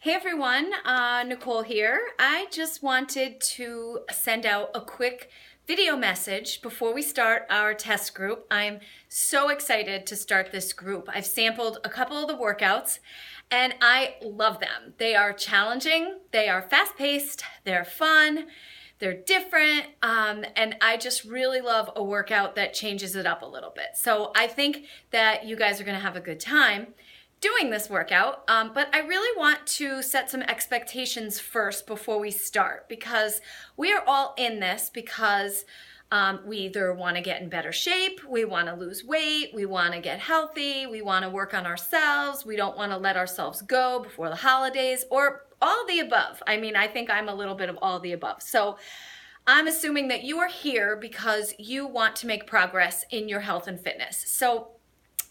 Hey everyone, Nicole here. I just wanted to send out a quick video message before we start our test group. I'm so excited to start this group. I've sampled a couple of the workouts and I love them. They are challenging, they are fast-paced, they're fun, they're different, and I just really love a workout that changes it up a little bit. So I think that you guys are gonna have a good time doing this workout, but I really want to set some expectations first before we start, because we are all in this because we either want to get in better shape, we want to lose weight, we want to get healthy, we want to work on ourselves, we don't want to let ourselves go before the holidays, or all the above. I mean, I think I'm a little bit of all the above. So I'm assuming that you are here because you want to make progress in your health and fitness. So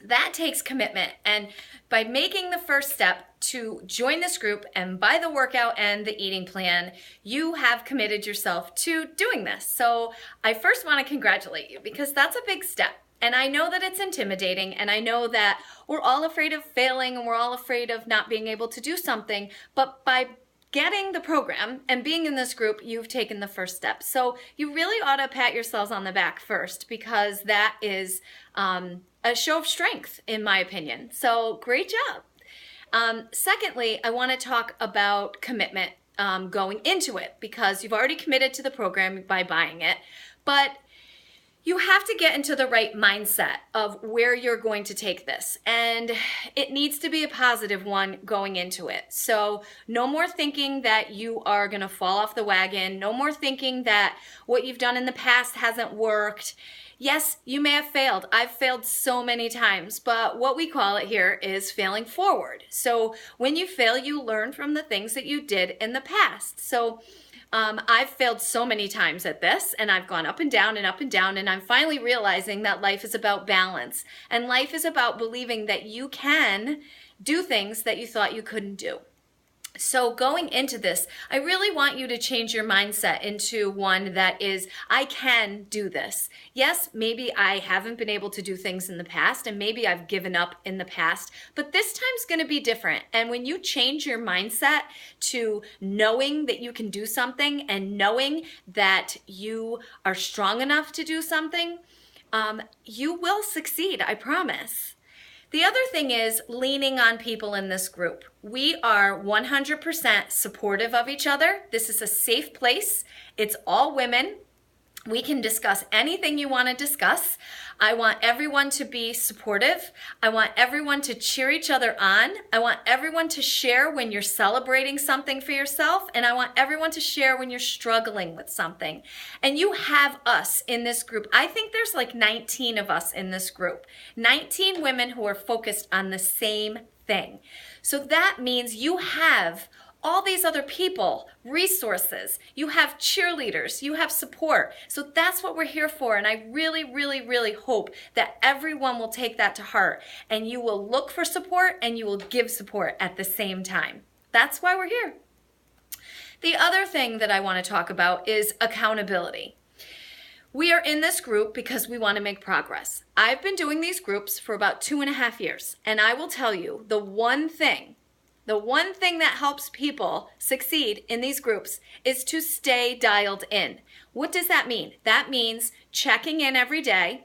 that takes commitment, and by making the first step to join this group and buy the workout and the eating plan, you have committed yourself to doing this. So I first want to congratulate you, because that's a big step. And I know that it's intimidating, and I know that we're all afraid of failing and we're all afraid of not being able to do something, but by getting the program and being in this group, you've taken the first step. So you really ought to pat yourselves on the back first, because that is a show of strength, in my opinion. So great job. Secondly, I want to talk about commitment going into it, because you've already committed to the program by buying it, but you have to get into the right mindset of where you're going to take this. And it needs to be a positive one going into it. So no more thinking that you are going to fall off the wagon. No more thinking that what you've done in the past hasn't worked. Yes, you may have failed. I've failed so many times, but what we call it here is failing forward. So when you fail, you learn from the things that you did in the past. So I've failed so many times at this, and I've gone up and down and up and down, and I'm finally realizing that life is about balance, and life is about believing that you can do things that you thought you couldn't do. So going into this, I really want you to change your mindset into one that is, I can do this. Yes, maybe I haven't been able to do things in the past, and maybe I've given up in the past, but this time's going to be different. And when you change your mindset to knowing that you can do something and knowing that you are strong enough to do something, you will succeed, I promise. The other thing is leaning on people in this group. We are 100% supportive of each other. This is a safe place. It's all women. We can discuss anything you want to discuss. I want everyone to be supportive. I want everyone to cheer each other on. I want everyone to share when you're celebrating something for yourself, and I want everyone to share when you're struggling with something. And you have us in this group. I think there's like 19 of us in this group. 19 women who are focused on the same thing. So that means you have all these other people, resources, you have cheerleaders, you have support. So that's what we're here for. And I really, really, really hope that everyone will take that to heart, and you will look for support and you will give support at the same time. That's why we're here. The other thing that I want to talk about is accountability. We are in this group because we want to make progress. I've been doing these groups for about 2.5 years, and I will tell you the one thing that helps people succeed in these groups is to stay dialed in. What does that mean? That means checking in every day,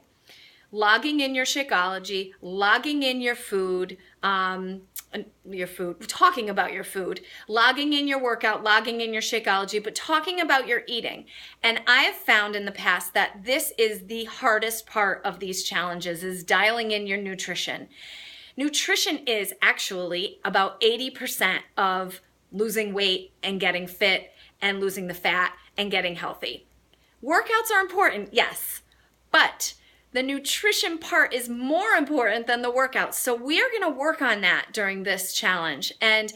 logging in your Shakeology, logging in your food, talking about your food, logging in your workout, logging in your Shakeology, but talking about your eating. And I have found in the past that this is the hardest part of these challenges, is dialing in your nutrition. Nutrition is actually about 80% of losing weight and getting fit and losing the fat and getting healthy. Workouts are important, yes, but the nutrition part is more important than the workouts. So we are going to work on that during this challenge. And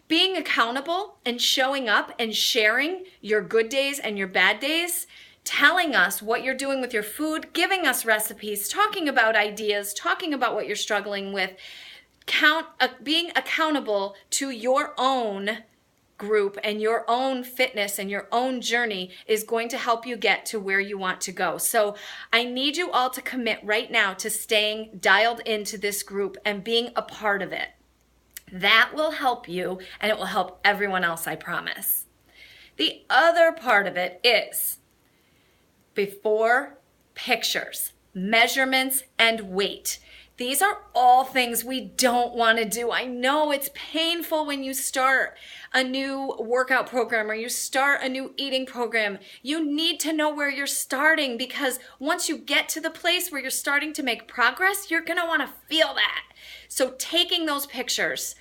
being accountable and showing up and sharing your good days and your bad days, telling us what you're doing with your food, giving us recipes, talking about ideas, talking about what you're struggling with, being accountable to your own group and your own fitness and your own journey is going to help you get to where you want to go. So I need you all to commit right now to staying dialed into this group and being a part of it. That will help you, and it will help everyone else, I promise. The other part of it is before pictures, measurements, and weight. These are all things we don't want to do. I know it's painful when you start a new workout program or you start a new eating program. You need to know where you're starting, because once you get to the place where you're starting to make progress, you're going to want to feel that. So taking those pictures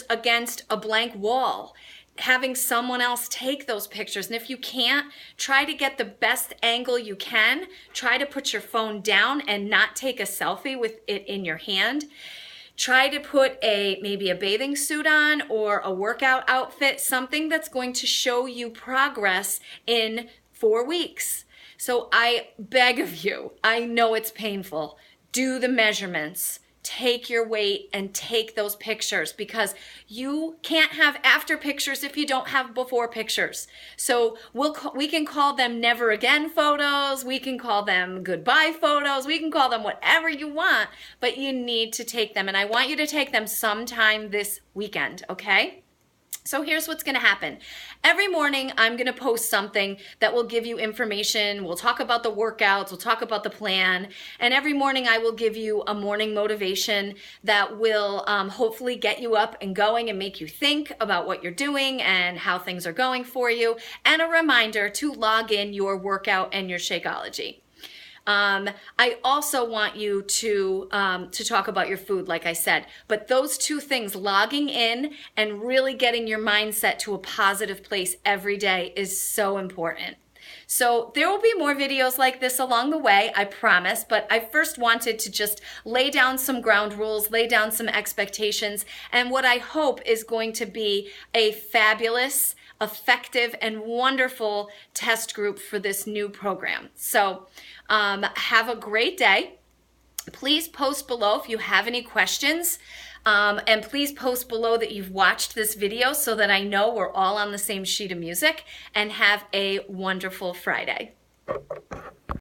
against a blank wall, having someone else take those pictures. And if you can't, try to get the best angle you can. Try to put your phone down and not take a selfie with it in your hand. Try to put maybe a bathing suit on or a workout outfit, something that's going to show you progress in 4 weeks. So I beg of you, I know it's painful. Do the measurements. Take your weight and take those pictures, because you can't have after pictures if you don't have before pictures. So we can call them never again photos. We can call them goodbye photos. We can call them whatever you want, but you need to take them. And I want you to take them sometime this weekend, okay? So here's what's going to happen. Every morning, I'm going to post something that will give you information. We'll talk about the workouts. We'll talk about the plan. And every morning, I will give you a morning motivation that will hopefully get you up and going and make you think about what you're doing and how things are going for you. And a reminder to log in your workout and your Shakeology. I also want you to talk about your food, like I said, but those two things, logging in and really getting your mindset to a positive place every day, is so important. So there will be more videos like this along the way, I promise, but I first wanted to just lay down some ground rules, lay down some expectations, and what I hope is going to be a fabulous, effective, and wonderful test group for this new program. So have a great day. Please post below if you have any questions. And please post below that you've watched this video so that I know we're all on the same sheet of music, and have a wonderful Friday.